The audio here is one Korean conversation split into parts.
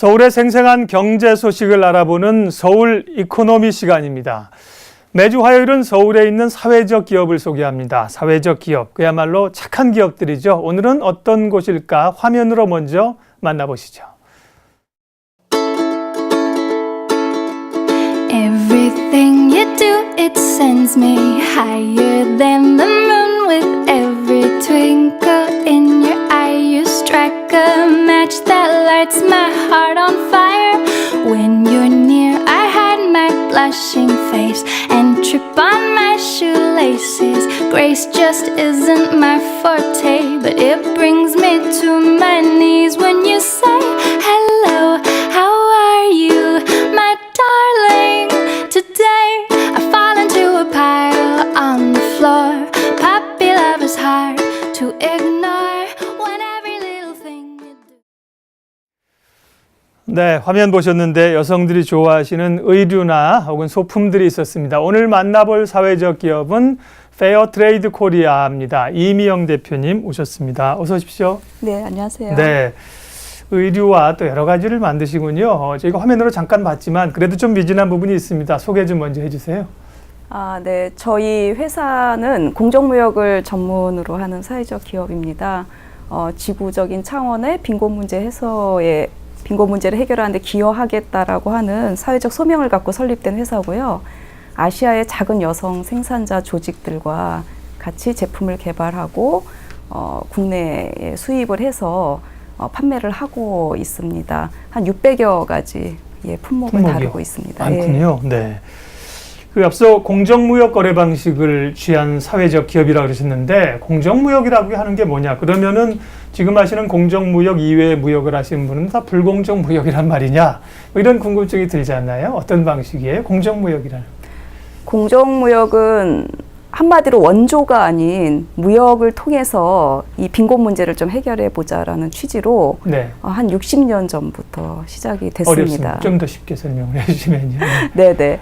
서울의 생생한 경제 소식을 알아보는 서울 이코노미 시간입니다. 매주 화요일은 서울에 있는 사회적 기업을 소개합니다. 사회적 기업, 그야말로 착한 기업들이죠. 오늘은 어떤 곳일까? 화면으로 먼저 만나보시죠. Everything you do, it sends me higher than the moon. With every twinkle in your eye, you strike a match that lights my heart on fire. When you're near, I hide my blushing face and trip on my shoelaces. Grace just isn't my forte, but it brings me to my knees when you say hello, how are you, my darling? Today I fall into a pile on the floor. Puppy love is hard to ignore when every little thing you do. 네, 화면 보셨는데 여성들이 좋아하시는 의류나 혹은 소품들이 있었습니다. 오늘 만나볼 사회적 기업은 페어트레이드 코리아입니다. 이미영 대표님 오셨습니다. 어서 오십시오. 네, 안녕하세요. 네. 의류와 또 여러 가지를 만드시군요. 저희가 화면으로 잠깐 봤지만 그래도 좀 미진한 부분이 있습니다. 소개 좀 먼저 해주세요. 네. 저희 회사는 공정무역을 전문으로 하는 사회적 기업입니다. 지구적인 차원의 빈곤 문제를 해결하는 데 기여하겠다라고 하는 사회적 소명을 갖고 설립된 회사고요. 아시아의 작은 여성 생산자 조직들과 같이 제품을 개발하고 국내에 수입을 해서 판매를 하고 있습니다. 한 600여 가지 품목을 다루고 있습니다. 많군요. 네. 그 앞서 공정무역 거래 방식을 취한 사회적 기업이라고 그러셨는데 공정무역이라고 하는 게 뭐냐? 그러면은 지금 하시는 공정무역 이외의 무역을 하시는 분은 다 불공정무역이란 말이냐? 뭐 이런 궁금증이 들지 않나요? 어떤 방식이에요? 공정무역이라는. 공정무역은 한마디로 원조가 아닌 무역을 통해서 이 빈곤 문제를 좀 해결해 보자라는 취지로 한 60년 전부터 시작이 됐습니다. 어렵습니다. 좀 더 쉽게 설명을 해주시면요. 네네.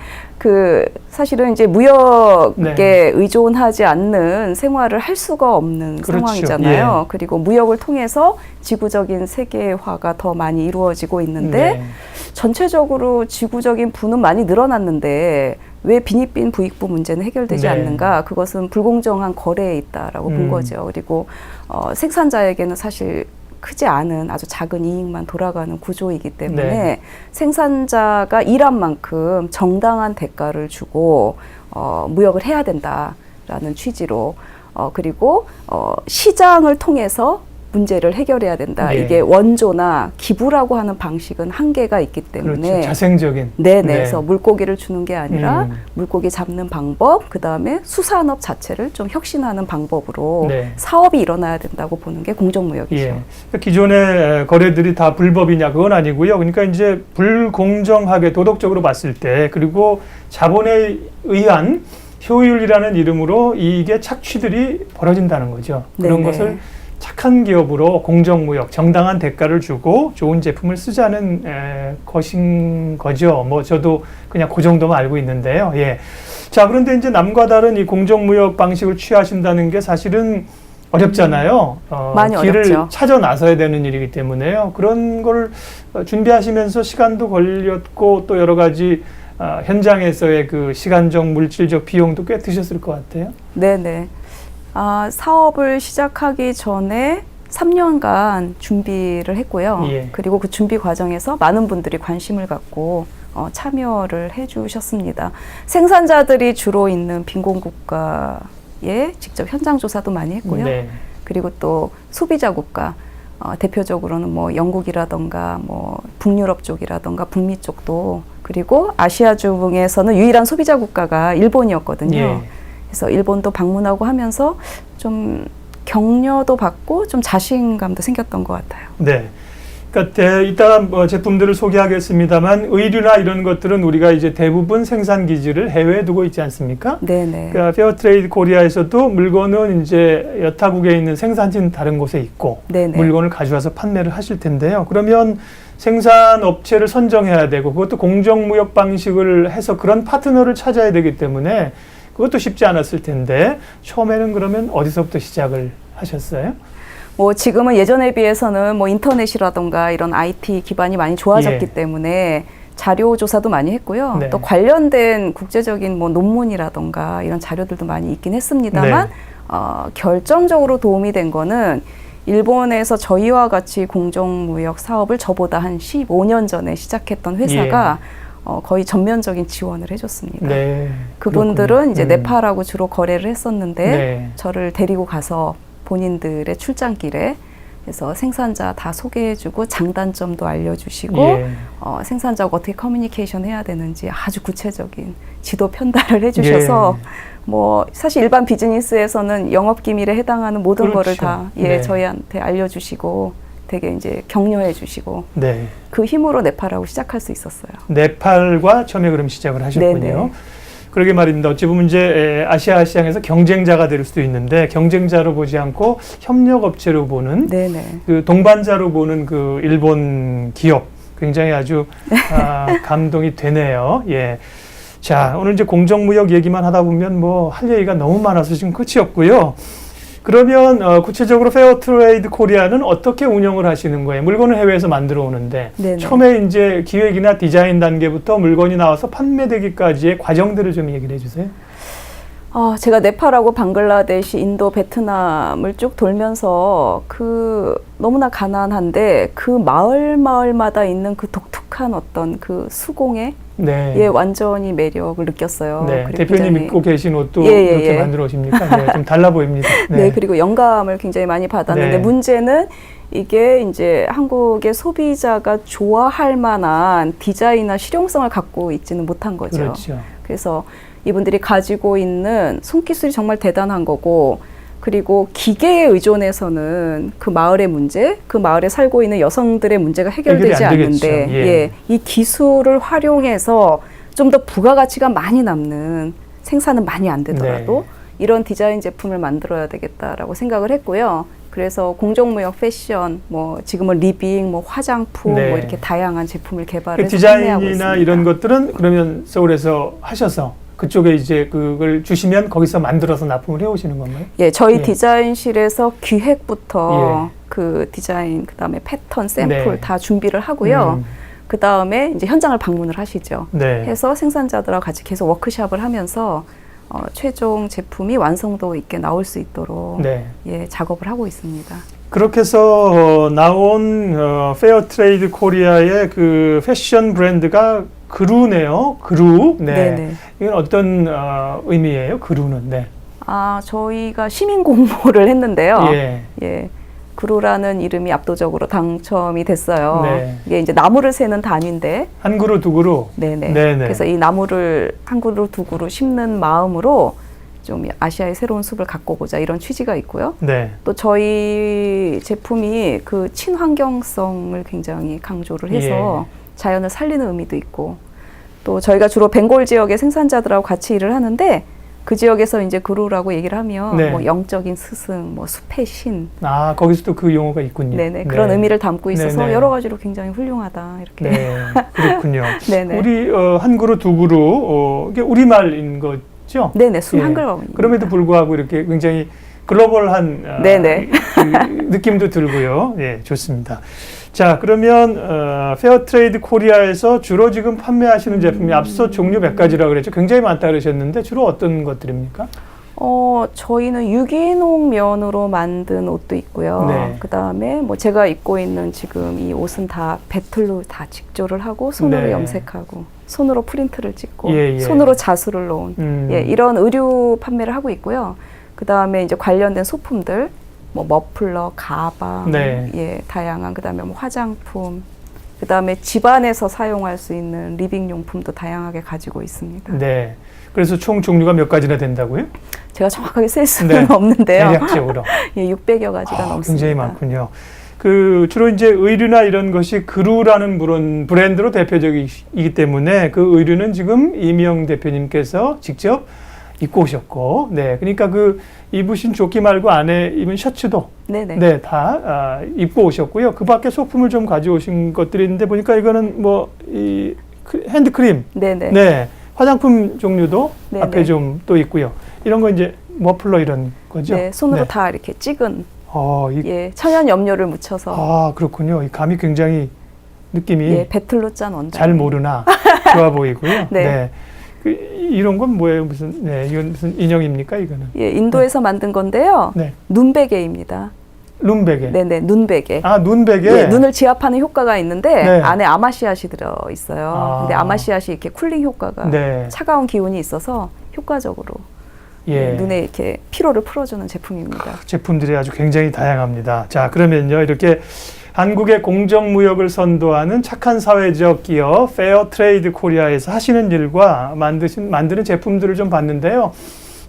사실은 이제 무역에 의존하지 않는 생활을 할 수가 없는 상황이잖아요. 그리고 무역을 통해서 지구적인 세계화가 더 많이 이루어지고 있는데 전체적으로 지구적인 부는 많이 늘어났는데 왜 빈익빈 부익부 문제는 해결되지 않는가? 그것은 불공정한 거래에 있다라고 본 거죠. 그리고 생산자에게는 사실 크지 않은 아주 작은 이익만 돌아가는 구조이기 때문에 생산자가 일한 만큼 정당한 대가를 주고 무역을 해야 된다라는 취지로 그리고 시장을 통해서 문제를 해결해야 된다. 이게 원조나 기부라고 하는 방식은 한계가 있기 때문에 그렇죠. 자생적인. 그래서 물고기를 주는 게 아니라 물고기 잡는 방법, 그다음에 수산업 자체를 좀 혁신하는 방법으로 사업이 일어나야 된다고 보는 게 공정무역이죠. 기존의 거래들이 다 불법이냐 그건 아니고요. 그러니까 이제 불공정하게 도덕적으로 봤을 때 그리고 자본에 의한 효율이라는 이름으로 이게 착취들이 벌어진다는 거죠. 그런 것을 착한 기업으로 공정무역, 정당한 대가를 주고 좋은 제품을 쓰자는 것인 거죠. 뭐 저도 그냥 그 정도만 알고 있는데요. 자, 그런데 이제 남과 다른 이 공정무역 방식을 취하신다는 게 사실은 어렵잖아요. 많이 길을 어렵죠. 찾아 나서야 되는 일이기 때문에요. 그런 걸 준비하시면서 시간도 걸렸고 또 여러 가지 현장에서의 그 시간적, 물질적 비용도 꽤 드셨을 것 같아요. 네네. 사업을 시작하기 전에 3년간 준비를 했고요. 그리고 그 준비 과정에서 많은 분들이 관심을 갖고 참여를 해주셨습니다. 생산자들이 주로 있는 빈곤 국가에 직접 현장 조사도 많이 했고요. 그리고 또 소비자 국가, 대표적으로는 뭐 영국이라던가 뭐 북유럽 쪽이라던가 북미 쪽도, 그리고 아시아 중에서는 유일한 소비자 국가가 일본이었거든요. 그래서 일본도 방문하고 하면서 좀 격려도 받고 좀 자신감도 생겼던 것 같아요. 네. 그러니까 이따가 제품들을 소개하겠습니다만 의류나 이런 것들은 우리가 이제 대부분 생산 기지를 해외에 두고 있지 않습니까? 네네. 그러니까 페어트레이드 코리아에서도 물건은 이제 여타국에 있는 생산지는 다른 곳에 있고 물건을 가져와서 판매를 하실 텐데요. 그러면 생산 업체를 선정해야 되고 그것도 공정무역 방식을 해서 그런 파트너를 찾아야 되기 때문에 그것도 쉽지 않았을 텐데 처음에는 그러면 어디서부터 시작을 하셨어요? 뭐 지금은 예전에 비해서는 뭐 인터넷이라던가 이런 IT 기반이 많이 좋아졌기 예. 때문에 자료 조사도 많이 했고요. 네. 또 관련된 국제적인 뭐 논문이라던가 이런 자료들도 많이 있긴 했습니다만 네. 결정적으로 도움이 된 거는 일본에서 저희와 같이 공정무역 사업을 저보다 한 15년 전에 시작했던 회사가 거의 전면적인 지원을 해줬습니다. 네. 그분들은 그렇군요. 이제 네팔하고 주로 거래를 했었는데 네. 저를 데리고 가서 본인들의 출장길에 그래서 생산자 다 소개해주고 장단점도 알려주시고 예. 생산자하고 어떻게 커뮤니케이션 해야 되는지 아주 구체적인 지도 편달을 해주셔서 뭐 사실 일반 비즈니스에서는 영업 기밀에 해당하는 모든 그렇죠. 거를 다 네. 저희한테 알려주시고 되게 이제 격려해주시고 네. 그 힘으로 네팔하고 시작할 수 있었어요. 네팔과 처음에 그럼 시작을 하셨군요. 네네. 그러게 말입니다. 어찌 보면 이제 아시아 시장에서 경쟁자가 될 수도 있는데 경쟁자로 보지 않고 협력업체로 보는 네네. 그 동반자로 보는 그 일본 기업 굉장히 아주 감동이 되네요. 예. 자, 오늘 이제 공정무역 얘기만 하다 보면 뭐 할 얘기가 너무 많아서 지금 끝이 없고요. 그러면 구체적으로 페어트레이드 코리아는 어떻게 운영을 하시는 거예요? 물건을 해외에서 만들어 오는데 네네. 처음에 이제 기획이나 디자인 단계부터 물건이 나와서 판매되기까지의 과정들을 좀 얘기를 해주세요. 제가 네팔하고 방글라데시, 인도, 베트남을 쭉 돌면서 너무나 가난한데 그 마을마다 있는 그 독특한 어떤 그 수공예 네. 완전히 매력을 느꼈어요. 네. 그리고 대표님 굉장히 입고 계신 옷도 예, 예, 이렇게 예. 만들어 오십니까? 네, 좀 달라 보입니다. 네, 그리고 영감을 굉장히 많이 받았는데 네. 문제는 이게 이제 한국의 소비자가 좋아할 만한 디자인이나 실용성을 갖고 있지는 못한 거죠. 그렇죠. 그래서 이분들이 가지고 있는 손기술이 정말 대단한 거고 그리고 기계에 의존해서는 그 마을의 문제, 그 마을에 살고 있는 여성들의 문제가 해결되지 해결이 안 되겠죠. 않는데 예. 이 기술을 활용해서 좀 더 부가가치가 많이 남는 생산은 많이 안 되더라도 이런 디자인 제품을 만들어야 되겠다라고 생각을 했고요. 그래서 공정무역, 패션, 뭐 지금은 리빙, 뭐 화장품, 네. 뭐 이렇게 다양한 제품을 그 개발해서 판매하고 디자인이나 있습니다. 이런 것들은 그러면 서울에서 하셔서 그쪽에 이제 그걸 주시면 거기서 만들어서 납품을 해오시는 건가요? 예, 저희 예. 디자인실에서 기획부터 예. 그 디자인, 그다음에 패턴, 샘플 네. 다 준비를 하고요. 그다음에 이제 현장을 방문을 하시죠. 네. 해서 생산자들하고 같이 계속 워크숍을 하면서 최종 제품이 완성도 있게 나올 수 있도록 네. 작업을 하고 있습니다. 그렇게 해서 나온 페어트레이드 코리아의 그 패션 브랜드가 그루네요. 그루. 네. 네네. 이건 어떤 의미예요? 그루는. 네. 저희가 시민 공모를 했는데요. 예. 예. 그루라는 이름이 압도적으로 당첨이 됐어요. 네. 이게 이제 나무를 세는 단위인데 한 그루 두 그루. 네네. 네네. 그래서 이 나무를 한 그루 두 그루 심는 마음으로 좀 아시아의 새로운 숲을 가꾸고자 이런 취지가 있고요. 네. 또 저희 제품이 그 친환경성을 굉장히 강조를 해서 자연을 살리는 의미도 있고 또 저희가 주로 벵골 지역의 생산자들하고 같이 일을 하는데 그 지역에서 이제 그루라고 얘기를 하면 네. 뭐 영적인 스승, 뭐 숲의 신, 거기서도 그 용어가 있군요. 네네 그런 의미를 담고 있어서 네네. 여러 가지로 굉장히 훌륭하다 이렇게. 네, 그렇군요. 네네. 우리 한 그루 두 그루 이게 우리말인 거죠? 네네 순 예. 한글어입니다. 그럼에도 불구하고 이렇게 굉장히 글로벌한 네네. 그 느낌도 들고요. 예, 좋습니다. 자, 그러면 페어트레이드 코리아에서 주로 지금 판매하시는 제품이 앞서 종류 몇 가지라고 그랬죠. 굉장히 많다 그러셨는데 주로 어떤 것들입니까? 저희는 유기농 면으로 만든 옷도 있고요. 네. 그다음에 뭐 제가 입고 있는 지금 이 옷은 다 배틀로 다 직조를 하고 손으로 네. 염색하고 손으로 프린트를 찍고 예, 예. 손으로 자수를 놓은 이런 의류 판매를 하고 있고요. 그다음에 이제 관련된 소품들 뭐 머플러, 가방, 네. 다양한 그다음에 뭐 화장품, 그다음에 집안에서 사용할 수 있는 리빙 용품도 다양하게 가지고 있습니다. 네. 그래서 총 종류가 몇 가지나 된다고요? 제가 정확하게 셀 수는 없는데요. 대략적으로. 600여 가지가 넘습니다. 굉장히 많군요. 주로 이제 의류나 이런 것이 그루라는 브랜드로 대표적이기 때문에 그 의류는 지금 이명 대표님께서 직접 입고 오셨고, 네, 그러니까 입으신 조끼 말고 안에 입은 셔츠도 네네. 다 입고 오셨고요. 그 밖에 소품을 좀 가져오신 것들이 있는데 보니까 이거는 이 핸드크림, 네네. 네, 화장품 종류도 네네. 앞에 좀 또 있고요. 이런 거 이제 머플러 이런 거죠. 네, 손으로 다 이렇게 찍은 예, 천연 염료를 묻혀서. 아, 그렇군요. 이 감이 굉장히 느낌이 예, 배틀로 짠 원단. 잘 모르나 좋아 보이고요. 네. 이런 건 뭐예요? 이건 무슨 인형입니까, 이거는? 예, 인도에서 만든 건데요. 네. 눈베개입니다. 눈베개. 네네, 눈베개. 아, 눈베개. 예, 눈을 지압하는 효과가 있는데 네. 안에 아마씨앗이 들어 있어요. 아. 근데 아마씨앗이 이렇게 쿨링 효과가 네. 차가운 기운이 있어서 효과적으로 예. 눈에 이렇게 피로를 풀어주는 제품입니다. 제품들이 아주 굉장히 다양합니다. 자, 그러면요, 이렇게 한국의 공정무역을 선도하는 착한 사회적 기업 페어트레이드 코리아에서 하시는 일과 만드는 제품들을 좀 봤는데요.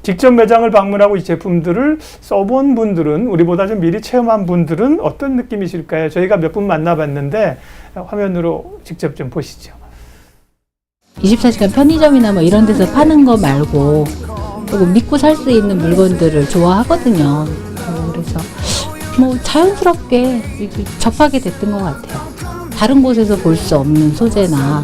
직접 매장을 방문하고 이 제품들을 써본 분들은, 우리보다 좀 미리 체험한 분들은 어떤 느낌이실까요? 저희가 몇 분 만나봤는데 화면으로 직접 좀 보시죠. 24시간 편의점이나 뭐 이런 데서 파는 거 말고 조금 믿고 살 수 있는 물건들을 좋아하거든요. 그래서 뭐 자연스럽게 접하게 됐던 것 같아요. 다른 곳에서 볼 수 없는 소재나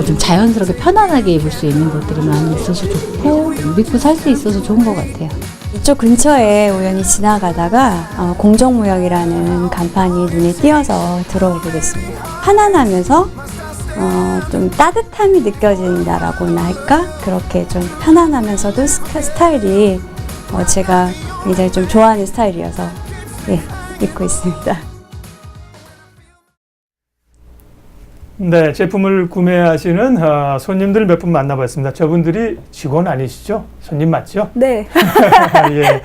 좀 자연스럽게 편안하게 입을 수 있는 것들이 많이 있어서 좋고 믿고 살 수 있어서 좋은 것 같아요. 이쪽 근처에 우연히 지나가다가 공정무역이라는 간판이 눈에 띄어서 들어오게 됐습니다. 편안하면서 좀 따뜻함이 느껴진다라고나 할까? 그렇게 좀 편안하면서도 스타일이 제가 굉장히 좀 좋아하는 스타일이어서 예, 입고 있습니다. 네, 제품을 구매하시는 손님들 몇 분 만나봤습니다. 저분들이 직원 아니시죠? 손님 맞죠? 네. 예.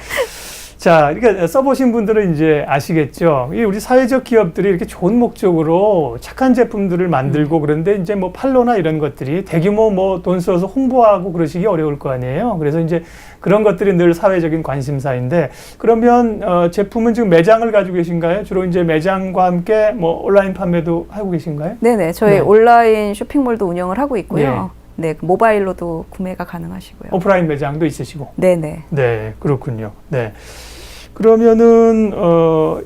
자, 그러니까 써보신 분들은 이제 아시겠죠. 우리 사회적 기업들이 이렇게 좋은 목적으로 착한 제품들을 만들고 그런데 이제 뭐 판로나 이런 것들이 대규모 뭐 돈 써서 홍보하고 그러시기 어려울 거 아니에요. 그래서 이제 그런 것들이 늘 사회적인 관심사인데 그러면 제품은 지금 매장을 가지고 계신가요? 주로 이제 매장과 함께 뭐 온라인 판매도 하고 계신가요? 네네, 저희 네. 온라인 쇼핑몰도 운영을 하고 있고요. 네, 모바일로도 구매가 가능하시고요. 오프라인 매장도 있으시고. 네네. 네, 그렇군요. 네. 그러면은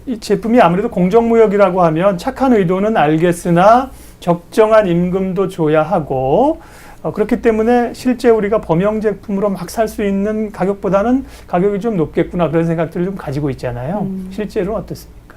이 제품이 아무래도 공정무역이라고 하면 착한 의도는 알겠으나 적정한 임금도 줘야 하고 그렇기 때문에 실제 우리가 범용 제품으로 막 살 수 있는 가격보다는 가격이 좀 높겠구나 그런 생각들을 좀 가지고 있잖아요. 실제로는 어떻습니까?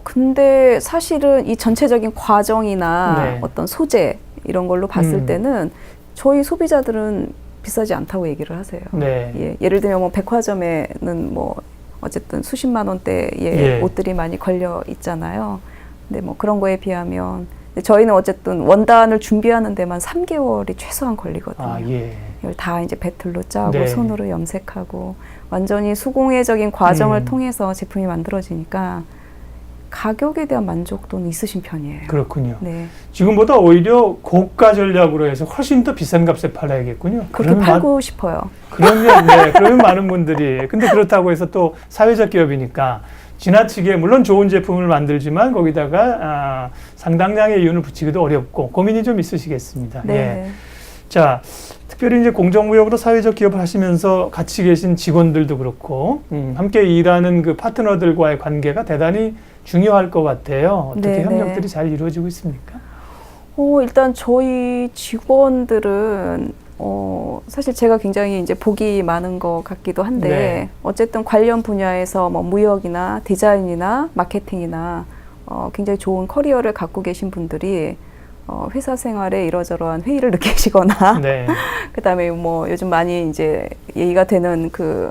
근데 사실은 이 전체적인 과정이나 네. 어떤 소재 이런 걸로 봤을 때는 저희 소비자들은 비싸지 않다고 얘기를 하세요. 네. 예, 예를 들면 뭐 백화점에는 뭐 어쨌든 수십만 원대의 예. 옷들이 많이 걸려 있잖아요. 근데 뭐 그런 거에 비하면 근데 저희는 어쨌든 원단을 준비하는 데만 3개월이 최소한 걸리거든요. 아, 예. 이걸 다 이제 배틀로 짜고 네. 손으로 염색하고 완전히 수공예적인 과정을 통해서 제품이 만들어지니까 가격에 대한 만족도는 있으신 편이에요. 그렇군요. 네. 지금보다 오히려 고가 전략으로 해서 훨씬 더 비싼 값에 팔아야겠군요. 그렇게 팔고 싶어요. 그러면, 네, 그러면 많은 분들이. 근데 그렇다고 해서 또 사회적 기업이니까 지나치게, 물론 좋은 제품을 만들지만 거기다가 상당량의 이윤을 붙이기도 어렵고 고민이 좀 있으시겠습니다. 네. 예. 자, 특별히 이제 공정무역으로 사회적 기업을 하시면서 같이 계신 직원들도 그렇고, 함께 일하는 그 파트너들과의 관계가 대단히 중요할 것 같아요. 어떻게 네네. 협력들이 잘 이루어지고 있습니까? 일단 저희 직원들은 사실 제가 굉장히 이제 복이 많은 것 같기도 한데 네. 어쨌든 관련 분야에서 뭐 무역이나 디자인이나 마케팅이나 굉장히 좋은 커리어를 갖고 계신 분들이 회사 생활에 이러저러한 회의를 느끼시거나 네. 그다음에 뭐 요즘 많이 이제 얘기가 되는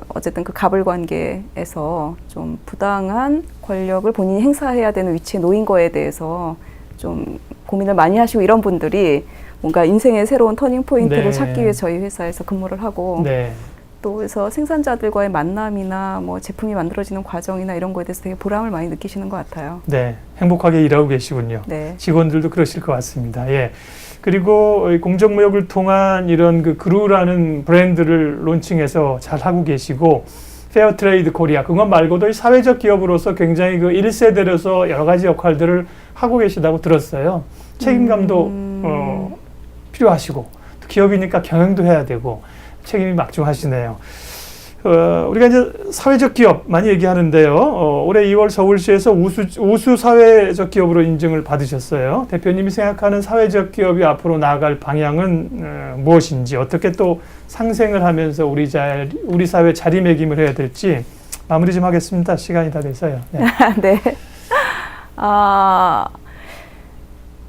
어쨌든 그 갑을 관계에서 좀 부당한 권력을 본인이 행사해야 되는 위치에 놓인 거에 대해서 좀 고민을 많이 하시고 이런 분들이 뭔가 인생의 새로운 터닝 포인트를 네. 찾기 위해 저희 회사에서 근무를 하고 네. 또 그래서 생산자들과의 만남이나 뭐 제품이 만들어지는 과정이나 이런 거에 대해서 되게 보람을 많이 느끼시는 것 같아요. 네. 행복하게 일하고 계시군요. 네. 직원들도 그러실 것 같습니다. 예. 그리고 공정무역을 통한 이런 그 그루라는 브랜드를 론칭해서 잘 하고 계시고 페어트레이드 코리아 그것 말고도 이 사회적 기업으로서 굉장히 그 1세대로서 여러 가지 역할들을 하고 계시다고 들었어요. 책임감도 필요하시고 또 기업이니까 경영도 해야 되고 책임이 막중하시네요. 우리가 이제 사회적 기업 많이 얘기하는데요. 올해 2월 서울시에서 우수 사회적 기업으로 인증을 받으셨어요. 대표님이 생각하는 사회적 기업이 앞으로 나아갈 방향은 무엇인지 어떻게 또 상생을 하면서 우리 사회 자리매김을 해야 될지 마무리 좀 하겠습니다. 시간이 다 돼서요. 네. 네.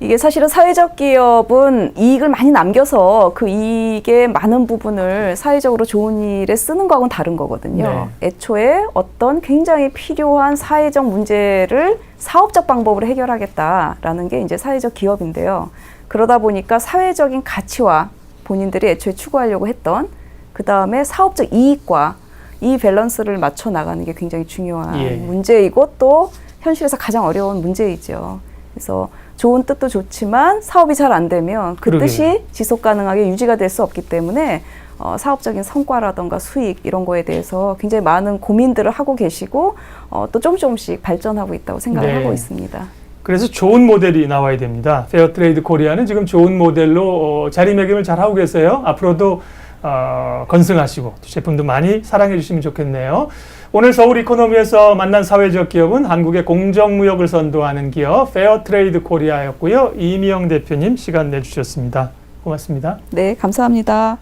이게 사실은 사회적 기업은 이익을 많이 남겨서 그 이익의 많은 부분을 사회적으로 좋은 일에 쓰는 거하고는 다른 거거든요. 네. 애초에 어떤 굉장히 필요한 사회적 문제를 사업적 방법으로 해결하겠다라는 게 이제 사회적 기업인데요. 그러다 보니까 사회적인 가치와 본인들이 애초에 추구하려고 했던 그 다음에 사업적 이익과 이 밸런스를 맞춰 나가는 게 굉장히 중요한 예. 문제이고 또 현실에서 가장 어려운 문제이죠. 그래서 좋은 뜻도 좋지만 사업이 잘 안 되면 그 그러게요. 뜻이 지속 가능하게 유지가 될 수 없기 때문에 사업적인 성과라던가 수익 이런 거에 대해서 굉장히 많은 고민들을 하고 계시고 또 조금씩 발전하고 있다고 생각을 네. 하고 있습니다. 그래서 좋은 모델이 나와야 됩니다. 페어트레이드 코리아는 지금 좋은 모델로 자리매김을 잘 하고 계세요. 앞으로도 건승하시고 제품도 많이 사랑해 주시면 좋겠네요. 오늘 서울 이코노미에서 만난 사회적 기업은 한국의 공정무역을 선도하는 기업 페어트레이드 코리아였고요. 이미영 대표님 시간 내주셨습니다. 고맙습니다. 네, 감사합니다.